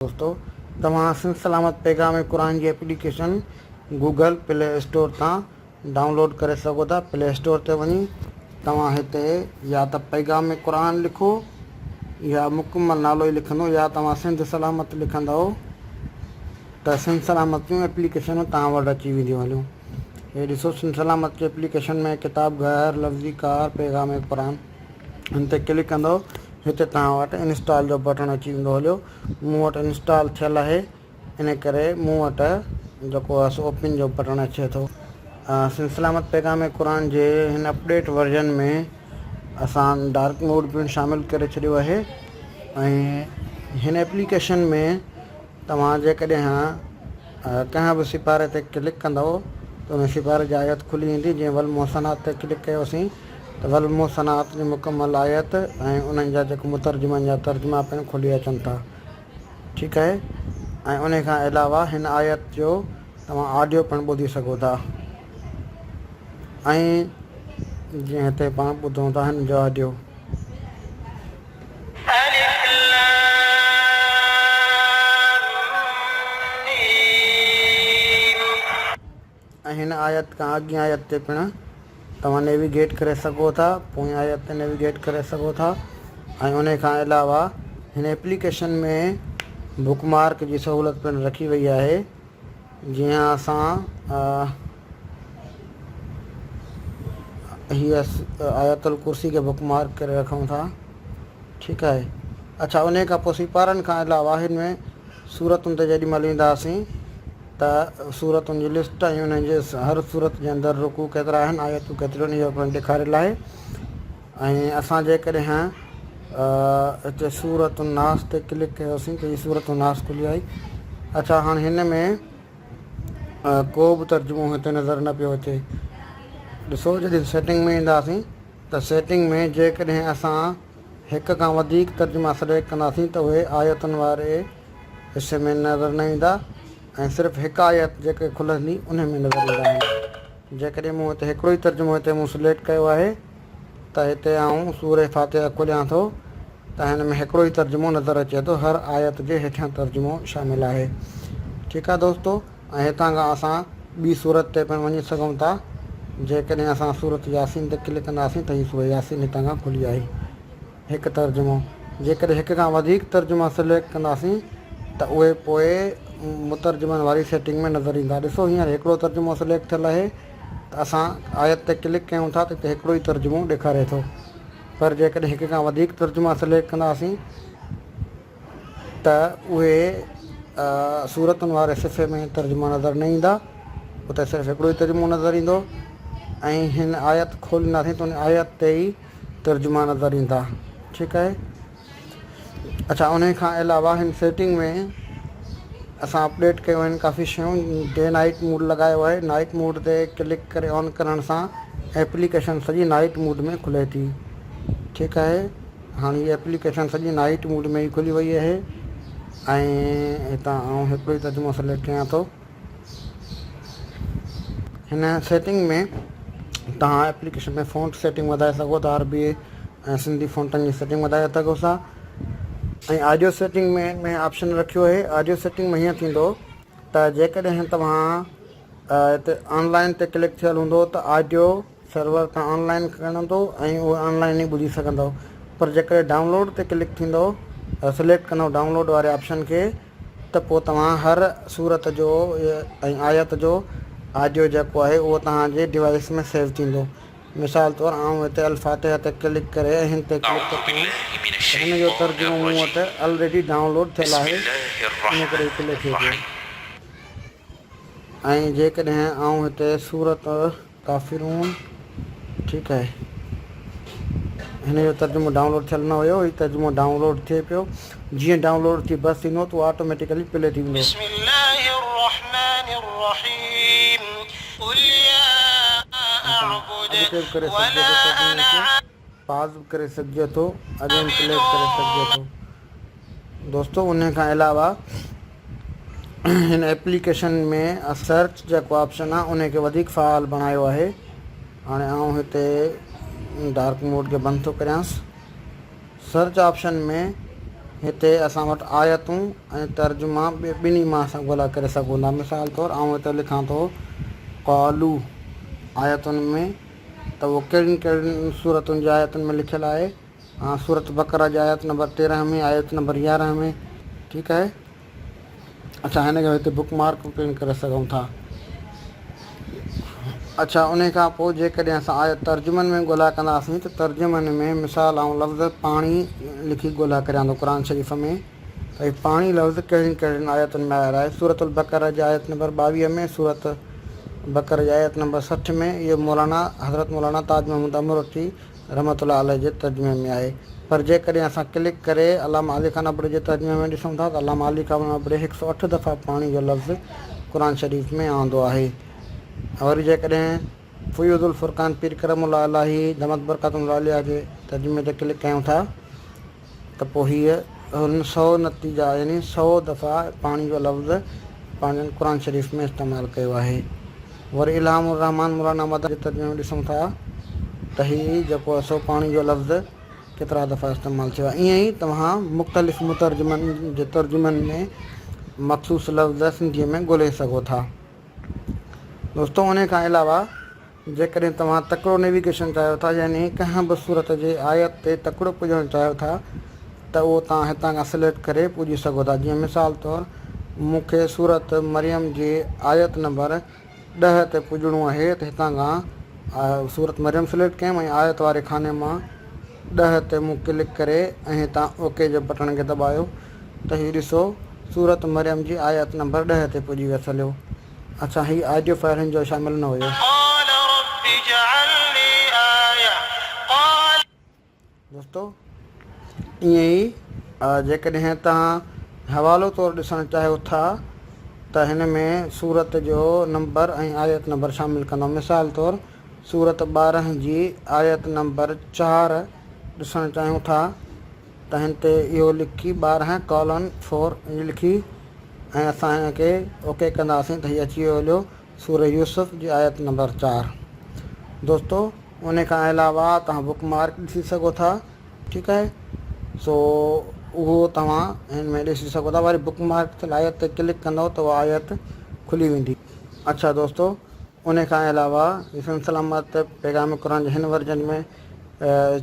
दोस्तों, तव्हां सिंध सलामत पैगाम क़ुरान जी एप्लीकेशन गूगल प्ले स्टोर तां डाउनलोड करे सघो था। प्ले स्टोर ते वञी तव्हां हिते या त पैगाम क़ुरान लिखो या मुकमल नालो ई लिखंदो, या तव्हां सिंध सलामत लिखंदव त सिंध सलामत जूं एप्लीकेशनूं तव्हां वटि अची वेंदियूं हलियूं। हे ॾिसो, सिंध सलामत जी एप्लीकेशन में किताब घर, लफ़्ज़ी कार, पैगाम क़ुरान, हिन ते क्लिक कंदव, हिते तव्हां वटि इंस्टॉल जो बटण अची वेंदो हलियो। मूं वटि इंस्टॉल थियलु आहे, इन करे मूं वटि जेको आहे सो ओपन जो बटण अचे थो। सिंध सलामत पैगाम क़ुरान जे हिन अपडेट वर्जन में असां डार्क मोड पिणु शामिलु करे छॾियो आहे। ऐं हिन एप्लीकेशन में तव्हां जेकॾहिं कंहिं बि सिपारे ते क्लिक कंदव त उन सिपारे जी आयत खुली ईंदी। जीअं वल मुहसनात ते क्लिक कयोसीं त वल मुहसनात जी मुकमल आयत ऐं उन्हनि जा जेको मुतरजमनि जा तर्जुमा पिणु खुली अचनि था। ठीकु आहे। ऐं उन खां अलावा हिन आयत जो तव्हां ऑडियो पिणु ॿुधी सघो था। ऐं जीअं हिते पाण ॿुधूं था हिन जो ऑडियो। ऐं हिन आयत खां अॻियां आयत ते पिणु तव्हां नेविगेट करे सघो था, पोइ आयत ते नेविगेट करे सघो था। ऐं उन खां अलावा हिन एप्लीकेशन में बुकमार्क जी सहूलियत पिणु रखी वई आहे। जीअं असां हीअ आयतुल कुर्सी खे बुकमार्क करे रखूं था। ठीकु आहे। अच्छा, उन खां पोइ सिपारनि खां अलावा हिन में सूरतुनि ते जेॾी महिल ईंदासीं त सूरतुनि जी लिस्ट ऐं उन्हनि जे हर सूरत जे अंदरि रुकू केतिरा आहिनि, आयतूं केतिरियूं आहिनि, इहो पिणु ॾेखारियलु आहे। ऐं असां जेकॾहिं हिते सूरत नास ते क्लिक कयोसीं त हीअ सूरत नास खुली आई। अच्छा, हाणे हिन में को बि तर्जुमो हिते नज़र न पियो अचे। ॾिसो, जॾहिं सेटिंग में ईंदासीं त सेटिंग में जेकॾहिं असां हिक खां वधीक तर्जुमा सिलेक्ट कंदासीं त उहे आयतुनि वारे हिसे में नज़र न ईंदा ऐं सिर्फ़ु हिकु आयत जेके खुलंदी उन में नज़र ईंदा आहिनि। जेकॾहिं मूं हिते हिकिड़ो ई तर्जुमो हिते मूं सिलेक्ट कयो आहे त हिते आऊं सूरह फातिहा खोलियां थो त हिन में हिकिड़ो ई तर्जुमो नज़र अचे थो, हर आयत जे हेठियां तर्जुमो शामिलु आहे। ठीकु आहे दोस्तो। ऐं हितां खां असां ॿी सूरत ते पिणु वञी सघूं था। जेकॾहिं असां सूरत यासीन ते क्लिक कंदासीं त हीअ सूरत यासीन हितां खां खुली आई, हिकु तर्जुमो। जेकॾहिं हिक खां वधीक तर्जुमा सिलेक्ट कंदासीं त उहे पोइ मुतरजमनि वारी सेटिंग में नज़र ईंदा। ॾिसो, हींअर हिकिड़ो तर्जुमो सिलेक्ट थियलु आहे त असां आयत ते क्लिक कयूं था त हिते हिकिड़ो ई तर्जुमो ॾेखारे थो। पर जेकॾहिं हिक खां वधीक तर्जुमा सिलेक्ट कंदासीं त उहे सूरतुनि वारे सिफ़े में तर्जुमा नज़र न ईंदा, उते सिर्फ़ु हिकिड़ो ई तर्जुमो नज़र ईंदो। ऐं हिन आयत खोलींदासीं त उन आयत ते ई तर्जुमा नज़र ईंदा। ठीकु आहे। अच्छा, उन खां अलावा हिन सेटिंग में असां अपडेट कयूं आहिनि काफ़ी शयूं। डे नाइट मूड लॻायो आहे। नाइट मूड ते क्लिक करे ऑन करण सां एप्लीकेशन सॼी नाइट मूड में खुले थी। ठीकु आहे। हाणे हीअ एप्लीकेशन सॼी नाइट मूड में ई खुली वई आहे। ऐं हितां आउं हिकिड़ो ई तर्जुमो सिलेक्ट कयां थो। हिन सेटिंग में तव्हां एप्लीकेशन में फ़ॉन्ट सेटिंग वधाए सघो था, अरबी ऐं सिंधी फ़ॉन्टनि जी सेटिंग वधाए सघो था। ऐं ऑडियो सेटिंग में ऑप्शन रखियो आहे। ऑडियो सेटिंग में हीअं थींदो त जेकॾहिं तव्हां हिते ऑनलाइन ते क्लिक थियलु हूंदो त ऑडियो सर्वर तां ऑनलाइन खणंदो ऐं उहो ऑनलाइन ई ॿुधी सघंदव। पर जेकॾहिं डाउनलोड ते क्लिक थींदो, सिलेक्ट कंदव डाउनलोड वारे ऑप्शन खे, त पोइ तव्हां हर सूरत जो ऐं आयत जो ऑडियो जेको आहे उहो तव्हांजे डिवाइस में सेव थींदो। मिसाल तौरु आउं हिते अल फातिहा ते क्लिक करे ऐं हिन ते क्लिक कयां त हिन जो तर्जुमो मूं वटि ऑलरेडी डाउनलोड थियलु आहे, इन करे क्लिक थिए पियो। ऐं जेकॾहिं आउं हिते सूरत काफ़िरून, ठीकु आहे, हिन जो तर्जुमो डाउनलोड थियलु न हुयो, हीउ तर्जुमो डाउनलोड थिए पियो। जीअं डाउनलोड थी बस थींदो त उहो ऑटोमेटिकली प्ले थी वेंदो। पाज़ बि करे सघिजे थो, अगेन प्ले करे सघिजे थो। दोस्तो, उन खां अलावा हिन एप्लीकेशन में सर्च जेको ऑप्शन आहे उन खे वधीक फ़ाल बणायो आहे। हाणे आउं हिते डार्क मोड खे बंदि थो करियांसि। सर्च ऑप्शन में हिते असां वटि आयतूं ऐं तर्जुमा ॿिन्ही मां असां ॻोल्हा करे सघूं था। मिसाल तौरु आउं हिते लिखां थो क़ालू आयतुनि में, त उहो कहिड़ियुनि कहिड़ियुनि सूरतुनि जी आयतुनि में लिखियलु आहे। सूरत बकरा जी आयत नंबर 13 में, आयत नंबर 11 में। ठीकु आहे। अच्छा, हिन खे हिते बुक मार्क प्रिंट करे सघूं था। अच्छा, उन खां पोइ जेकॾहिं असां आयत तर्जुमनि में ॻोल्हा कंदासीं त तर्जुमनि में मिसाल ऐं लफ़्ज़ पाणी लिखी ॻोल्हा करियां थो क़ुर शरीफ़ में। त हीउ पाणी लफ़्ज़ कहिड़ियुनि कहिड़ियुनि आयतुनि में आयल आहे। सूरत बकरा जी आयत नंबर 22 में, सूरत बकर जी आयत नंबर 60 में। इहो मौलाना हज़रत मौलाना ताज महमूद अमरोटी रहमतुल्लाह अलैह जे तर्जुमे में आहे। पर जेकॾहिं असां क्लिक करे अल्लामा अली खान अबड़ी जे तर्जुमे में ॾिसूं था त अल्लामा अली खान अबड़ी 108 दफ़ा पाणी जो लफ़्ज़ क़ुर शरीफ़ में आंदो आहे। वरी जेकॾहिं फ़ुयूदुल फ़ुरक़ान पीर करमुल्लाह इलाही दमत बरक़ातुल्लाह आलिया जे तर्जुमे ते क्लिक कयूं था त पोइ हीअ हुन 100 नतीजा यानी 100 दफ़ा पाणी जो लफ़्ज़ पंहिंजनि क़ुर शरीफ़ में इस्तेमालु कयो आहे। वरी इल्हामुर रहमान मौलाना मदद जे तर्जुमे में ॾिसूं था त हीअ जेको आहे सो पाणी जो लफ़्ज़ केतिरा दफ़ा इस्तेमालु थियो आहे। ईअं ई तव्हां मुख़्तलिफ़ मुतर्जुमनि जे तर्जुमनि में मख़सूस लफ़्ज़ सिंधीअ में ॻोल्हे सघो था। दोस्तों, उन खां अलावा जेकॾहिं तव्हां तकिड़ो नेविगेशन चाहियो था, यानी कंहिं बि सूरत जे आयत ते तकिड़ो पुॼणु चाहियो था, त उहो तव्हां हितां खां सिलेक्ट करे पुॼी सघो था। जीअं मिसाल तौरु मूंखे सूरत मरियम जे आयत नंबर 10 ते पुॼणो आहे, त हितां खां सूरत मरियम सिलेक्ट कयमि ऐं आयत वारे खाने मां 10 ते मूं क्लिक करे ऐं हितां ओके जे बटण खे दॿायो त हीउ ॾिसो सूरत मरियम जी आयत नंबर 10 ते पुॼी वियसि। हलियो। अच्छा, हीउ ऑडियो फाइल हिन जो शामिलु न हुयो। दोस्तों, ईअं ई जेकॾहिं तव्हां हवालो तौरु ॾिसणु चाहियो था त हिन में सूरत जो नंबर ऐं आयत नंबर शामिलु कंदो। मिसाल तौरु सूरत 12 जी आयत नंबर 4 ॾिसणु चाहियूं था त हिन ते इहो लिखी 12:4 लिखी ऐं असां हिनखे ओके कंदासीं त हीअ अची वियो। हलियो सूरह यूसुफ जी आयत नंबर 4। दोस्तों, उन खां अलावा तव्हां बुक मार्क ॾिसी सघो था। ठीकु आहे। सो उहो तव्हां हिन में ॾिसी सघो था। वरी बुक मार्क थियल आयत ते क्लिक कंदव त उहा आयत खुली वेंदी। अच्छा दोस्तों, उन खां अलावा इस्लाम सलामत पैगाम क़ुर जे हिन वर्जन में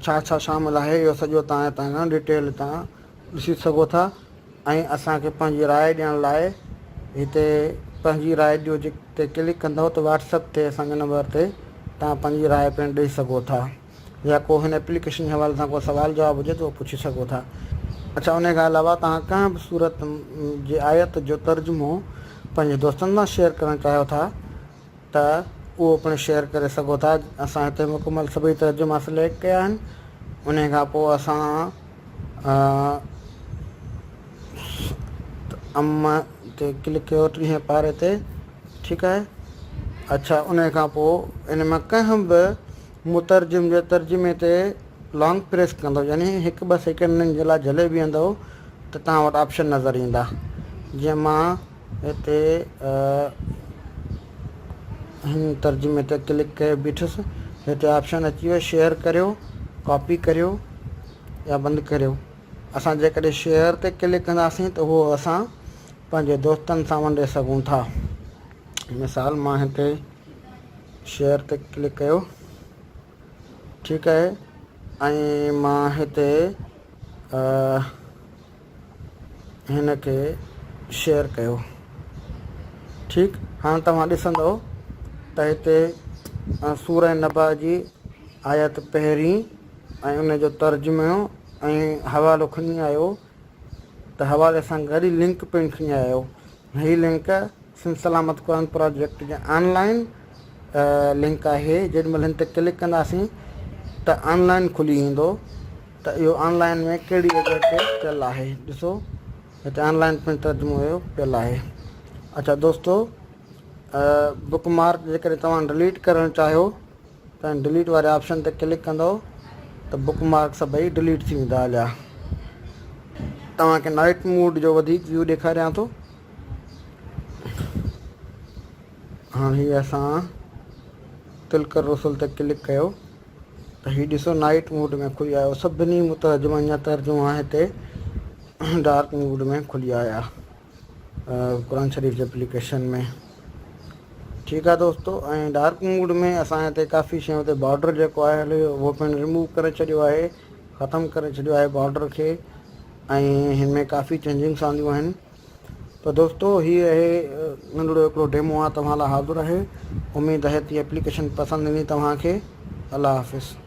छा छा शामिलु आहे, इहो सॼो तव्हां हितां खां डिटेल तव्हां ॾिसी सघो था। ऐं असांखे पंहिंजी राय ॾियण लाइ हिते पंहिंजी राय ॾियो ते क्लिक कंदव त व्हाट्सअप ते असांजे नंबर ते तव्हां पंहिंजी राय पिणु ॾेई सघो था, या को हिन एप्लीकेशन जे हवाले सां को सुवाल जवाबु हुजे त उहो पुछी सघो था। अच्छा, उन खां अलावा तव्हां कंहिं बि सूरत जे आयत जो तर्जुमो पंहिंजे दोस्तनि सां शेयर करणु चाहियो था त उहो पिणु शेयर करे सघो था। असां हिते मुकमल सभई तर्जुमा सिलेक्ट कया आहिनि। उन खां पोइ असां अम ते क्लिक कयो 30 पारे ते। ठीकु आहे। अच्छा, उन खां पोइ इन मां कंहिं बि मुतर्जुम जे तर्जुमे ते लॉन्ग प्रेस कंदो, यानी 1-2 सेकेंडनि जे लाइ झले बीहंदव त तव्हां वटि ऑप्शन नज़र ईंदा। जीअं मां हिते हिन तर्जुमे ते क्लिक करे बीठुसि, हिते ऑप्शन अची वियो शेयर करियो, कॉपी करियो या बंदि करियो। असां जेकॾहिं शेयर ते क्लिक कंदासीं त उहो असां पंहिंजे दोस्तनि सां वंडे सघूं था। मिसाल मां हिते शेयर ते क्लिक कयो। ठीकु आहे। ऐं मां हिते हिन खे शेयर कयो। ठीकु। हाणे तव्हां ॾिसंदव त हिते सूरह नबा जी आयत पहिरीं ऐं उन जो तर्जुमो ऐं हवालो खणी आयो, त हवाले सां गॾु ई लिंक पिणु खणी आयो। हीअ लिंक सिंध सलामत क़ुर प्रोजेक्ट जे ऑनलाइन लिंक आहे। जेॾीमहिल हिन ते क्लिक कंदासीं त ऑनलाइन खुली ईंदो त इहो ऑनलाइन में कहिड़ी जॻह ते पियल आहे। ॾिसो हिते ऑनलाइन पिणु तर्जुमो हुयो पियल आहे। अच्छा दोस्तो, बुक मार्क जेकॾहिं तव्हां डिलीट करणु चाहियो त डिलीट वारे ऑप्शन ते क्लिक कंदव त बुक मार्क सभई डिलीट थी वेंदा। हलिया तव्हांखे नाइट मोड जो वधीक व्यू ॾेखारियां थो। हाणे हीअ असां तिलकर रसुल ते क्लिक कयो त हीअ ॾिसो नाइट मोड में खुली आयो। सभिनी मुतर्जुमनि जा तर्जुमा हिते डार्क मोड में खुली आया कुरान शरीफ़ एप्लीकेशन में। ठीक है दोस्तों, ऐं डार्क मोड में असांजे हिते काफ़ी शयूं ते बॉर्डर जेको आहे हले उहो पिणु रिमूव करे छॾियो आहे, ख़तमु करे छॾियो आहे बॉर्डर खे, ऐं हिन में काफ़ी चेंजिंग्स आंदियूं आहिनि। तो दोस्तों हीअ आहे नंढिड़ो हिकिड़ो डेमो आहे तव्हां लाइ हाज़िर आहे। उमेदु आहे त एप्लीकेशन पसंदि ईंदी तव्हांखे। अल्लाह हाफ़िज़।